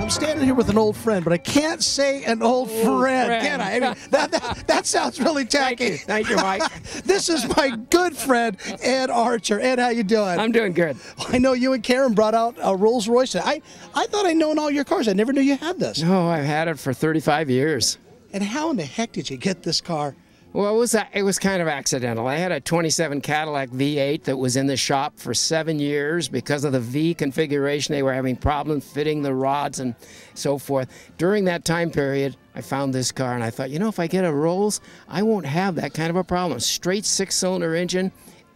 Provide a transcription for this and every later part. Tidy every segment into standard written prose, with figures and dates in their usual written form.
I'm standing here with an old friend, but I can't say an old friend, can I? I mean, that sounds really tacky. Thank you, Mike. This is my good friend, Ed Archer. Ed, how you doing? I'm doing good. I know you and Karen brought out a Rolls Royce. I thought I'd known all your cars. I never knew you had this. No, I've had it for 35 years. And how in the heck did you get this car? Well, it was kind of accidental. I had a 27 Cadillac V8 that was in the shop for 7 years. Because of the V configuration, they were having problems fitting the rods and so forth. During that time period, I found this car and I thought, you know, if I get a Rolls, I won't have that kind of a problem. Straight 6-cylinder engine,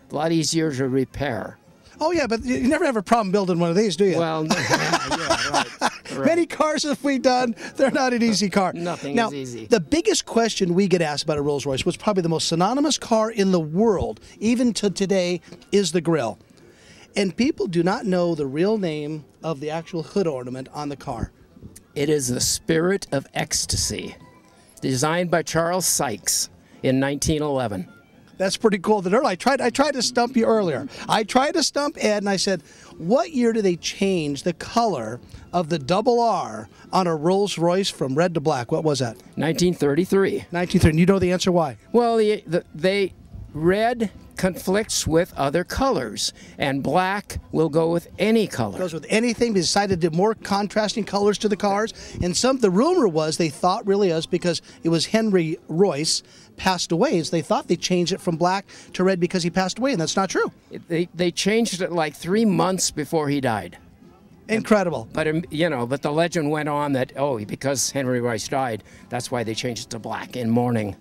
a lot easier to repair. Oh, yeah, but you never have a problem building one of these, do you? Well, yeah, right. Many cars have we done, they're not an easy car. Nothing now, is easy. The biggest question we get asked about a Rolls Royce, was probably the most synonymous car in the world, even to today, is the grille. And people do not know the real name of the actual hood ornament on the car. It is the Spirit of Ecstasy, designed by Charles Sykes in 1911. That's pretty cool. I tried to stump you earlier. I tried to stump Ed, and I said, what year did they change the color of the double R on a Rolls Royce from red to black? What was that? 1933. 1930. And you know the answer why? Well, red conflicts with other colors, and black will go with any color. Goes with anything. They decided to do more contrasting colors to the cars. And the rumor was they thought really was because it was Henry Royce passed away. So they thought they changed it from black to red because he passed away, and that's not true. They changed it like 3 months before he died. Incredible. But you know, but the legend went on that because Henry Royce died, that's why they changed it to black in mourning.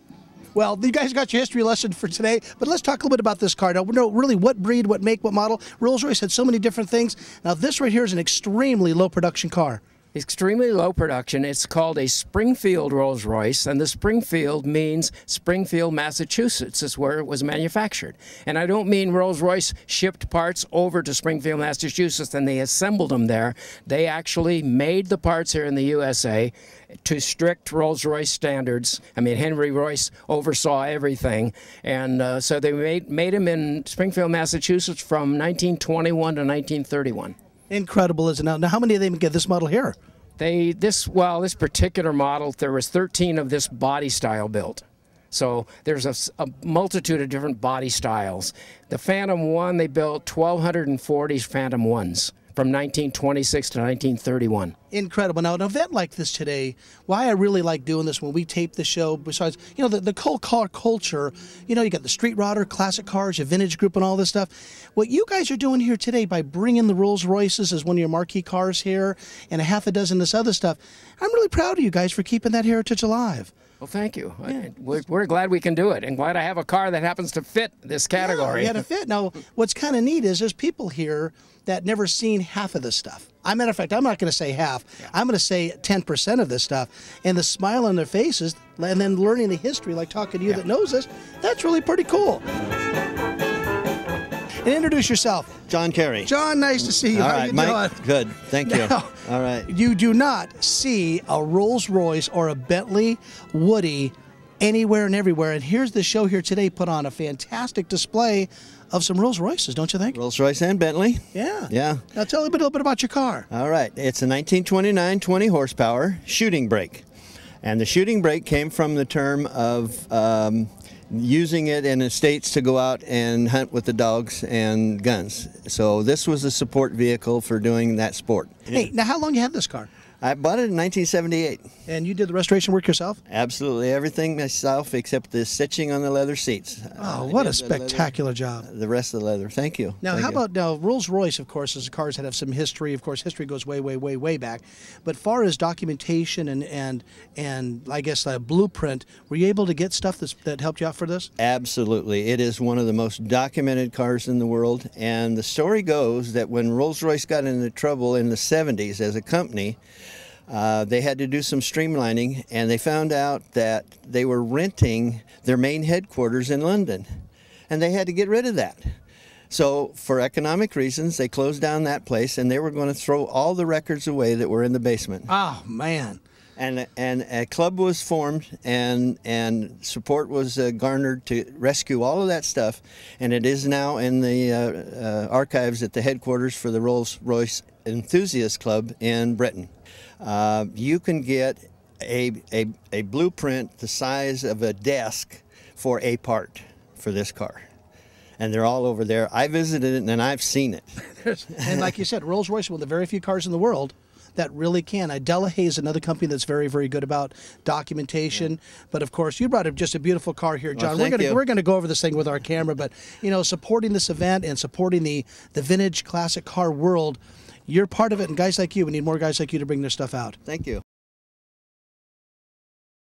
Well, you guys got your history lesson for today, but let's talk a little bit about this car. Now, we know really what breed, what make, what model. Rolls-Royce had so many different things. Now, this right here is an extremely low production car. Extremely low production. It's called a Springfield Rolls-Royce, and the Springfield means Springfield, Massachusetts is where it was manufactured. And I don't mean Rolls-Royce shipped parts over to Springfield, Massachusetts, and they assembled them there. They actually made the parts here in the USA to strict Rolls-Royce standards. I mean, Henry Royce oversaw everything, and so they made them in Springfield, Massachusetts from 1921 to 1931. Incredible, isn't it? Now, how many of them get this model here? This particular model, there was 13 of this body style built. So there's a multitude of different body styles. The Phantom 1, they built 1,240 Phantom 1s from 1926 to 1931. Incredible. Now, an event like this today, why I really like doing this when we tape the show, besides, you know, the cool car culture, you know, you got the Street Rodder, classic cars, your vintage group and all this stuff. What you guys are doing here today by bringing the Rolls Royces as one of your marquee cars here and a half a dozen this other stuff, I'm really proud of you guys for keeping that heritage alive. Well, thank you. Yeah. We're glad we can do it, and glad I have a car that happens to fit this category. Yeah, to fit. Now, what's kind of neat is there's people here that never seen half of this stuff. Matter of fact, I'm not going to say half. Yeah. I'm going to say 10% of this stuff. And the smile on their faces, and then learning the history, like talking to you that knows this, that's really pretty cool. And introduce yourself. John Carey. John, nice to see you. All How right, you Mike. doing? Good. Thank you. Now, all right. You do not see a Rolls Royce or a Bentley Woody anywhere and everywhere. And here's the show here today put on a fantastic display of some Rolls Royces, don't you think? Rolls Royce and Bentley. Yeah. Yeah. Now tell me a little bit about your car. All right. It's a 1929 20 horsepower shooting brake. And the shooting brake came from the term of using it in estates to go out and hunt with the dogs and guns. So this was a support vehicle for doing that sport. Hey, now how long you had this car? I bought it in 1978. And you did the restoration work yourself? Absolutely everything myself except the stitching on the leather seats. Oh, what a spectacular job. The rest of the leather. Thank you. Now, how about Rolls-Royce, of course, is cars that have some history. Of course, history goes way, way, way, way back. But far as documentation and I guess a blueprint, were you able to get stuff that helped you out for this? Absolutely. It is one of the most documented cars in the world. And the story goes that when Rolls-Royce got into trouble in the 70s as a company, they had to do some streamlining, and they found out that they were renting their main headquarters in London, and they had to get rid of that. So for economic reasons, they closed down that place, and they were going to throw all the records away that were in the basement. Oh, man. And a club was formed, and support was garnered to rescue all of that stuff, and it is now in the archives at the headquarters for the Rolls-Royce Enthusiast Club in Britain. You can get a blueprint the size of a desk for a part for this car. And they're all over there. I visited it and I've seen it. And like you said, Rolls-Royce is one of the very few cars in the world that really can. Delahaye is another company that's very, very good about documentation. Yeah. But of course, you brought up just a beautiful car here, John. Well, we're gonna go over this thing with our camera, but you know, supporting this event and supporting the vintage classic car world, you're part of it. And guys like you, we need more guys like you to bring this stuff out. Thank you.